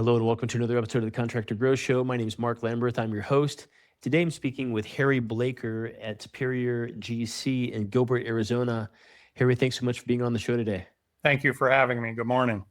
Hello and welcome to another episode of the Contractor Grow Show. My name is Mark Lamberth. I'm your host. Today I'm speaking with Harry Blaker at Superior GC in Gilbert, Arizona. Harry, thanks so much for being on the show today. Thank you for having me. Good morning.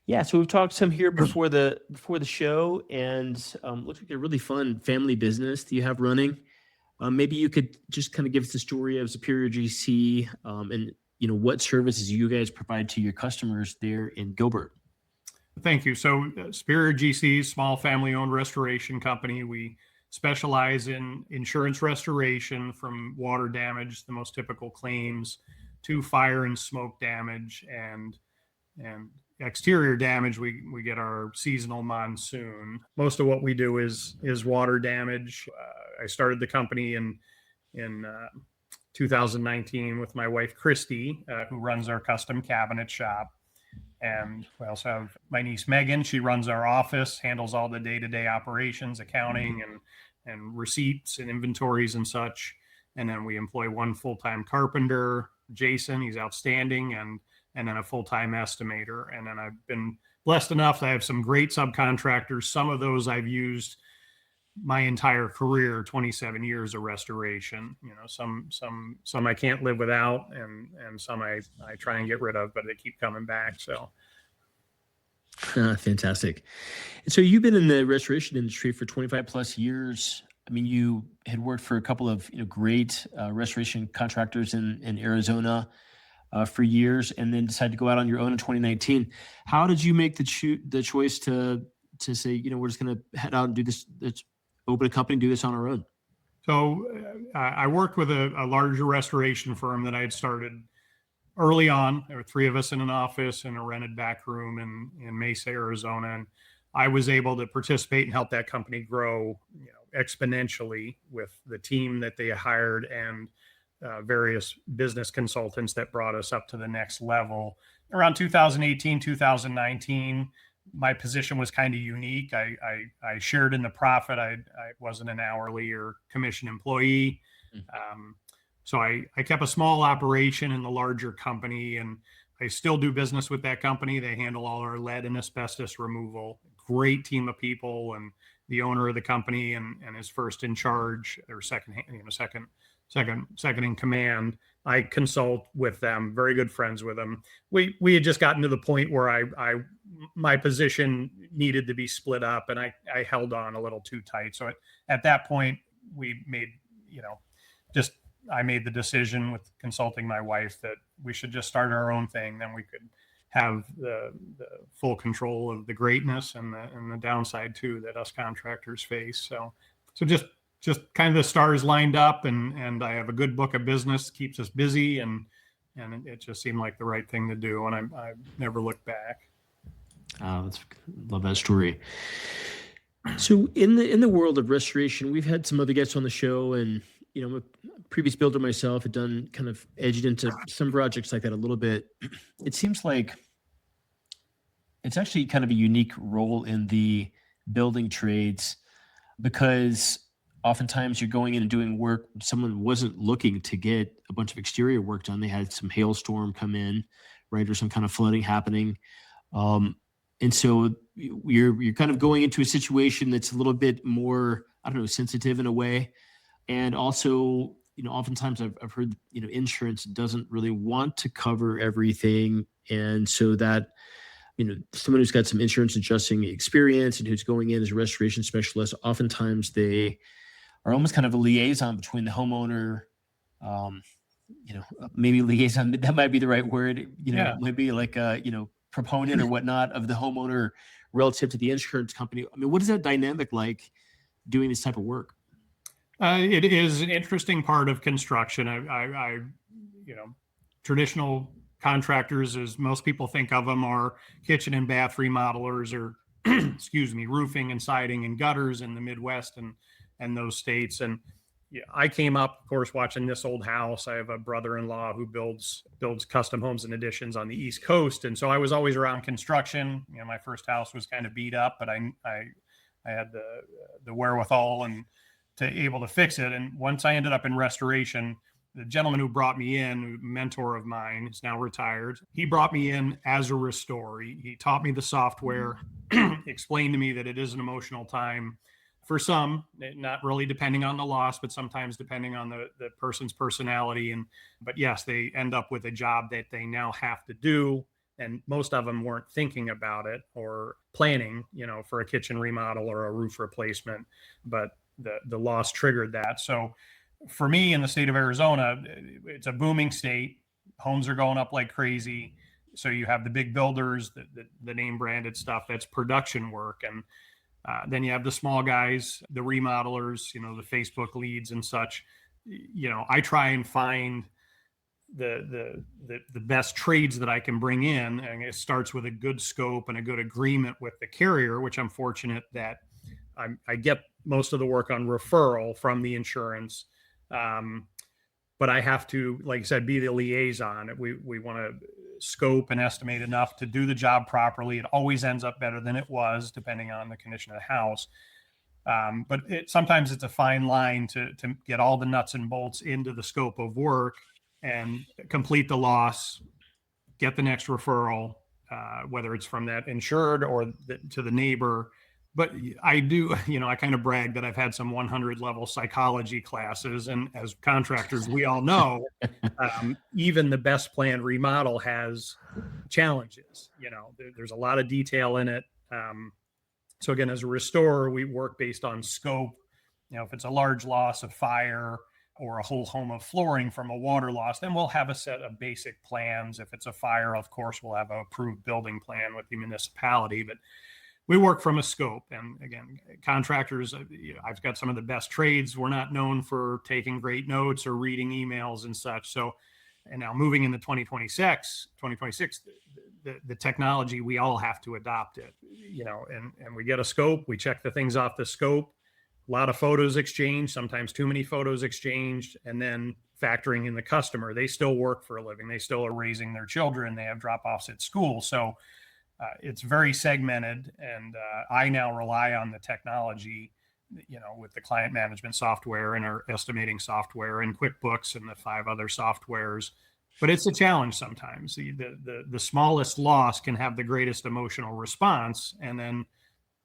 Yeah, so we've talked some here before the show, and looks like a really fun family business that you have running. Maybe you could just kind of give us the story of Superior GC and what services you guys provide to your customers there in Gilbert. Thank you. So Superior GC, small family-owned restoration company. We specialize in insurance restoration from water damage, the most typical claims, to fire and smoke damage, and exterior damage. We get our seasonal monsoon. Most of what we do is water damage. I started the company in 2019 with my wife, Christy, who runs our custom cabinet shop. And we also have my niece, Megan. She runs our office, handles all the day-to-day operations, accounting and receipts and inventories and such. And then we employ one full-time carpenter, Jason. He's outstanding. And then a full-time estimator. And then I've been blessed enough to have some great subcontractors. Some of those I've used my entire career, 27 years of restoration. Some I can't live without, and some I try and get rid of, but they keep coming back. So. Fantastic. And so you've been in the restoration industry for 25 plus years. I mean, you had worked for a couple of great restoration contractors in Arizona for years, and then decided to go out on your own in 2019. How did you make the choice to say, we're just going to head out and do this, open a company, do this on our own? So I worked with a larger restoration firm that I had started early on. There were three of us in an office in a rented back room in Mesa, Arizona. And I was able to participate and help that company grow exponentially with the team that they hired and various business consultants that brought us up to the next level. Around 2018, 2019, my position was kind of unique. I shared in the profit. I wasn't an hourly or commission employee. So I kept a small operation in the larger company, and I still do business with that company. They handle all our lead and asbestos removal. Great team of people, and the owner of the company and is first in charge or second in command. I consult with them, very good friends with them. We had just gotten to the point where my position needed to be split up, and I held on a little too tight. So at that point, we made, I made the decision with consulting my wife that we should just start our own thing. Then we could have the full control of the greatness and the downside too that us contractors face. So just kind of the stars lined up, and I have a good book of business, keeps us busy, and it just seemed like the right thing to do. And I never looked back. Love that story. So in the world of restoration, we've had some other guests on the show, and I'm a previous builder myself, had done kind of edged into some projects like that a little bit. It seems like it's actually kind of a unique role in the building trades, because oftentimes you're going in and doing work. Someone wasn't looking to get a bunch of exterior work done. They had some hailstorm come in, right, or some kind of flooding happening. And so you're kind of going into a situation that's a little bit more, sensitive in a way. And also, oftentimes I've heard, insurance doesn't really want to cover everything. And so that, someone who's got some insurance adjusting experience and who's going in as a restoration specialist, oftentimes they are almost kind of a liaison between the homeowner, maybe liaison, that might be the right word, maybe like a, proponent or whatnot of the homeowner relative to the insurance company. I mean, what is that dynamic like doing this type of work? It is an interesting part of construction. Traditional contractors, as most people think of them, are kitchen and bath remodelers or, roofing and siding and gutters in the Midwest and those states. And I came up, of course, watching This Old House. I have a brother-in-law who builds custom homes and additions on the East Coast. And so I was always around construction. My first house was kind of beat up, but I had the wherewithal and to able to fix it. And once I ended up in restoration, the gentleman who brought me in, a mentor of mine, is now retired. He brought me in as a restorer. He taught me the software, explained to me that it is an emotional time for some, not really depending on the loss, but sometimes depending on the person's personality. But yes, they end up with a job that they now have to do. And most of them weren't thinking about it or planning, for a kitchen remodel or a roof replacement, but the loss triggered that. So for me in the state of Arizona, it's a booming state. Homes are going up like crazy. So you have the big builders, the name branded stuff, that's production work. And then you have the small guys, the remodelers, the Facebook leads and such. I try and find the best trades that I can bring in. And it starts with a good scope and a good agreement with the carrier, which I'm fortunate that I get most of the work on referral from the insurance. But I have to, like I said, be the liaison. We want to scope and estimate enough to do the job properly. It always ends up better than it was, depending on the condition of the house. But sometimes it's a fine line to get all the nuts and bolts into the scope of work and complete the loss, get the next referral, whether it's from that insured or to the neighbor. But I do, I kind of brag that I've had some 100 level psychology classes. And as contractors, we all know, even the best planned remodel has challenges. There's a lot of detail in it. So again, as a restorer, we work based on scope. If it's a large loss of fire or a whole home of flooring from a water loss, then we'll have a set of basic plans. If it's a fire, of course, we'll have an approved building plan with the municipality. But we work from a scope. And again, contractors, I've got some of the best trades. We're not known for taking great notes or reading emails and such. So, and now moving into 2026, the technology, we all have to adopt it, and we get a scope, we check the things off the scope, a lot of photos exchanged, sometimes too many photos exchanged, and then factoring in the customer. They still work for a living. They still are raising their children. They have drop-offs at school. So it's very segmented, and I now rely on the technology, with the client management software and our estimating software and QuickBooks and the 5 other softwares. But it's a challenge sometimes. The smallest loss can have the greatest emotional response, and then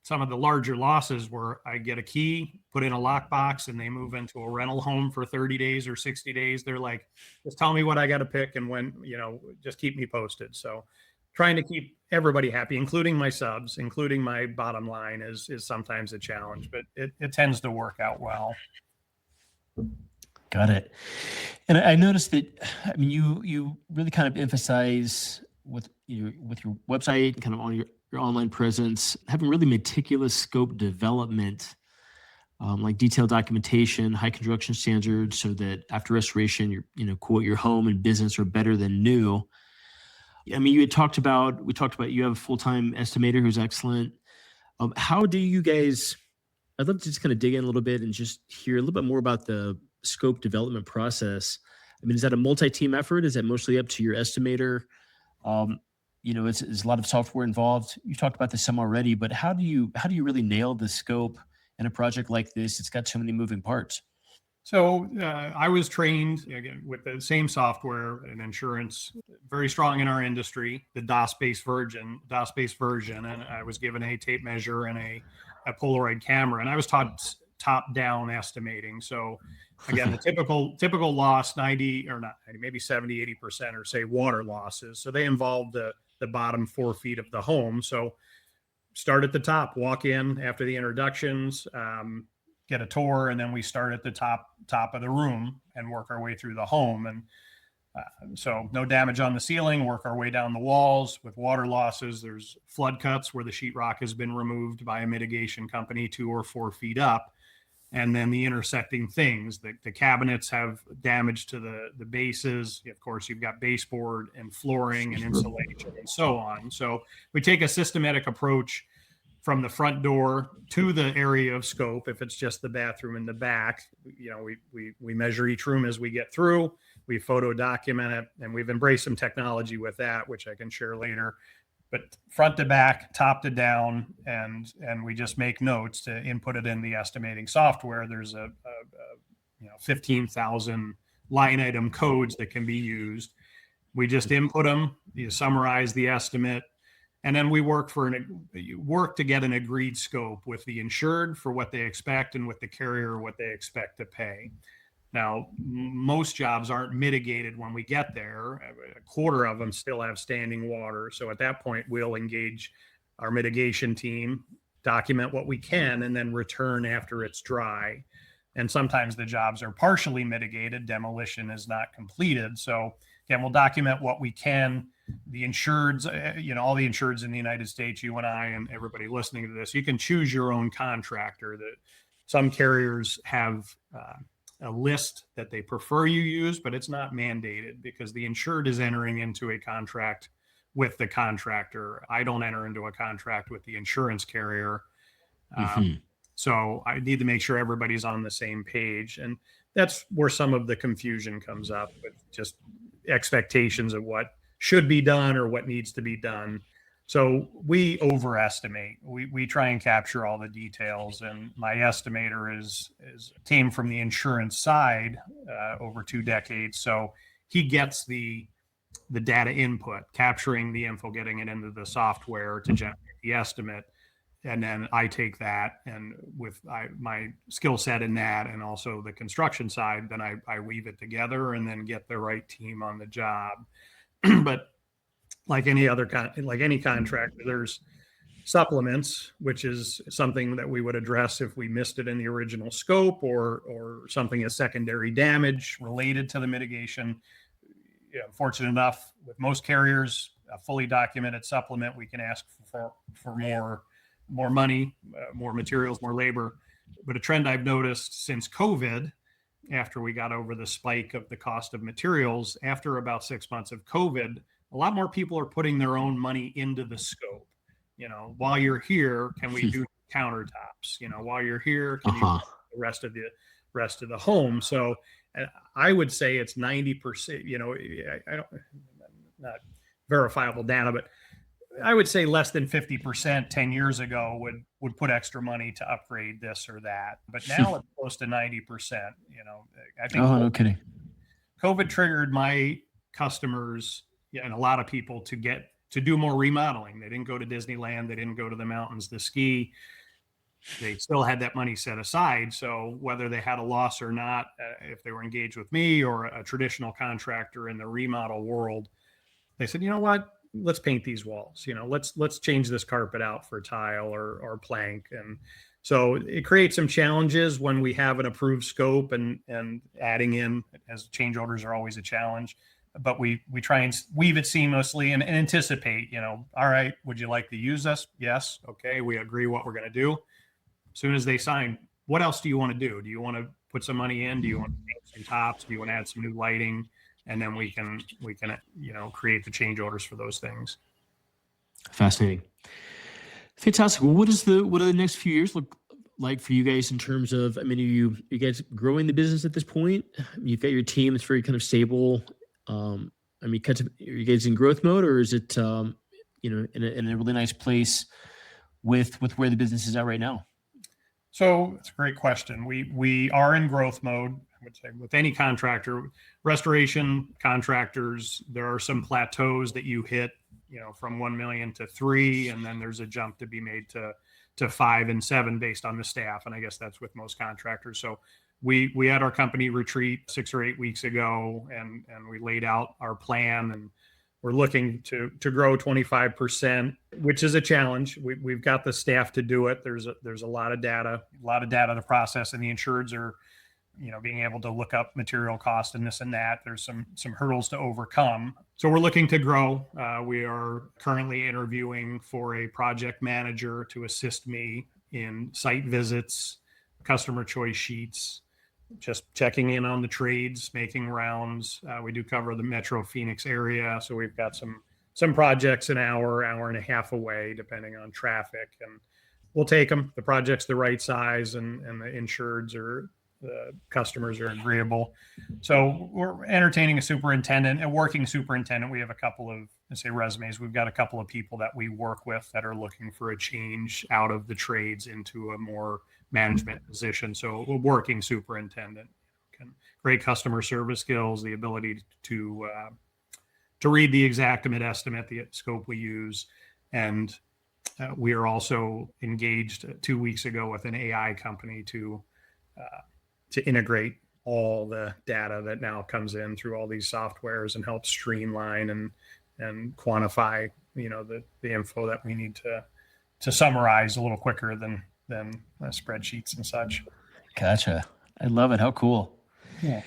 some of the larger losses where I get a key, put in a lockbox, and they move into a rental home for 30 days or 60 days. They're like, just tell me what I got to pick and when, just keep me posted. So trying to keep everybody happy, including my subs, including my bottom line is sometimes a challenge, but it tends to work out well. Got it. And I noticed that, you really kind of emphasize with your website, kind of on your online presence, having really meticulous scope development, like detailed documentation, high construction standards, so that after restoration, quote, your home and business are better than new. We talked about you have a full-time estimator who's excellent. How do you guys, I'd love to just kind of dig in a little bit and just hear a little bit more about the scope development process. Is that a multi-team effort? Is that mostly up to your estimator? It's a lot of software involved. You talked about this some already, but how do you really nail the scope in a project like this? It's got so many moving parts. So I was trained again with the same software and insurance, very strong in our industry, the DOS-based version, and I was given a tape measure and a Polaroid camera, and I was taught top-down estimating. So again, the typical loss, 90 or not, maybe 70, 80% are say water losses. So they involve the bottom 4 feet of the home. So start at the top, walk in after the introductions, get a tour, and then we start at the top of the room and work our way through the home. And so no damage on the ceiling, work our way down the walls. With water losses, there's flood cuts where the sheetrock has been removed by a mitigation company 2 or 4 feet up. And then the intersecting things, the cabinets have damage to the bases. Of course, you've got baseboard and flooring and insulation and so on. So we take a systematic approach from the front door to the area of scope. If it's just the bathroom in the back, we measure each room as we get through. We photo document it, and we've embraced some technology with that, which I can share later. But front to back, top to down, and we just make notes to input it in the estimating software. There's a 15,000 line item codes that can be used. We just input them, you summarize the estimate, and then we work to get an agreed scope with the insured for what they expect and with the carrier what they expect to pay. Now, most jobs aren't mitigated when we get there. A quarter of them still have standing water. So at that point, we'll engage our mitigation team, document what we can, and then return after it's dry. And sometimes the jobs are partially mitigated. Demolition is not completed. So again, we'll document what we can. The insureds, all the insureds in the United States, you and I and everybody listening to this, you can choose your own contractor. That some carriers have a list that they prefer you use, but it's not mandated because the insured is entering into a contract with the contractor. I don't enter into a contract with the insurance carrier. So I need to make sure everybody's on the same page. And that's where some of the confusion comes up with just expectations of what should be done or what needs to be done. So we overestimate. We try and capture all the details. And my estimator came from the insurance side over 2 decades. So he gets the data input, capturing the info, getting it into the software to generate the estimate. And then I take that, and with my skill set in that and also the construction side, then I weave it together and then get the right team on the job. But like any contractor, there's supplements, which is something that we would address if we missed it in the original scope, or something as secondary damage related to the mitigation. Fortunate enough, with most carriers, a fully documented supplement, we can ask for more money, more materials, more labor. But a trend I've noticed since COVID, after we got over the spike of the cost of materials, after about 6 months of COVID, a lot more people are putting their own money into the scope. While you're here, can we do countertops? While you're here, can you do the rest of the home? So I would say it's 90%. I don't, not verifiable data, but I would say less than 50% 10 years ago would put extra money to upgrade this or that. But now it's close to 90%. I think no kidding. COVID triggered my customers and a lot of people to do more remodeling. They didn't go to Disneyland. They didn't go to the mountains to ski. They still had that money set aside. So whether they had a loss or not, if they were engaged with me or a traditional contractor in the remodel world, they said, you know what? Let's paint these walls. Let's change this carpet out for tile or plank. And so it creates some challenges when we have an approved scope, and adding in, as change orders are always a challenge, but we try and weave it seamlessly and anticipate, all right, would you like to use us? Yes. Okay. We agree what we're going to do. As soon as they sign, what else do you want to do? Do you want to put some money in? Do you want to paint some tops? Do you want to add some new lighting? And then we can create the change orders for those things. Fascinating. Fantastic. Well, what do the next few years look like for you guys in terms of, are you guys growing the business at this point? You've got your team that's very kind of stable. Are you guys in growth mode, or is it, in a really nice place with where the business is at right now? So it's a great question. We are in growth mode. I would say with any contractor, restoration contractors, there are some plateaus that you hit, from 1 million to 3, and then there's a jump to be made to 5 and 7 based on the staff. And I guess that's with most contractors. So we had our company retreat 6 or 8 weeks ago, and we laid out our plan, and we're looking to grow 25%, which is a challenge. We've got the staff to do it. There's a lot of data to process, and the insureds are, being able to look up material cost and this and that. There's some hurdles to overcome. So we're looking to grow. We are currently interviewing for a project manager to assist me in site visits, customer choice sheets, just checking in on the trades, making rounds. We do cover the Metro Phoenix area. So we've got some projects an hour and a half away, depending on traffic, and we'll take them. The project's the right size, and the insureds or the customers are agreeable. So we're entertaining a working superintendent. We have a couple of, resumes. We've got a couple of people that we work with that are looking for a change out of the trades into a more management position. So a working superintendent great customer service skills, the ability to read the exact estimate, the scope we use. And we are also engaged 2 weeks ago with an AI company to integrate all the data that now comes in through all these softwares and help streamline and quantify, the info that we need to summarize a little quicker than spreadsheets and such. Gotcha. I love it. How cool. Yeah.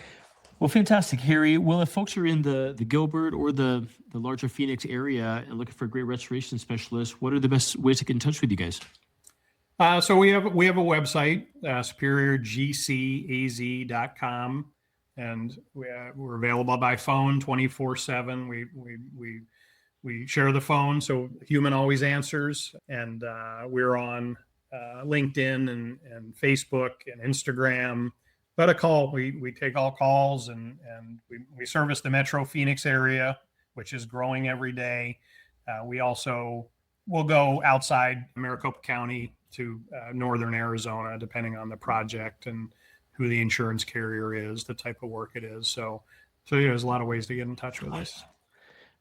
Well, fantastic, Harry. Well, if folks are in the Gilbert or the larger Phoenix area and looking for a great restoration specialist, what are the best ways to get in touch with you guys? So we have a website, superiorgcaz.com, and we're available by phone 24/7. We share the phone, so human always answers, and we're on LinkedIn and Facebook and Instagram. But a call, we take all calls, and we service the Metro Phoenix area, which is growing every day. We also will go outside Maricopa County to northern Arizona, depending on the project and who the insurance carrier is, the type of work it is. So there's a lot of ways to get in touch with us.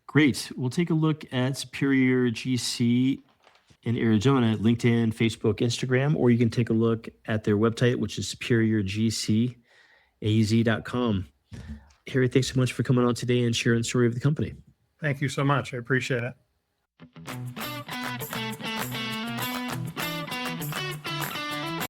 Great. We'll take a look at Superior GC in Arizona, LinkedIn, Facebook, Instagram, or you can take a look at their website, which is superiorgcaz.com. Harry, thanks so much for coming on today and sharing the story of the company. Thank you so much. I appreciate it.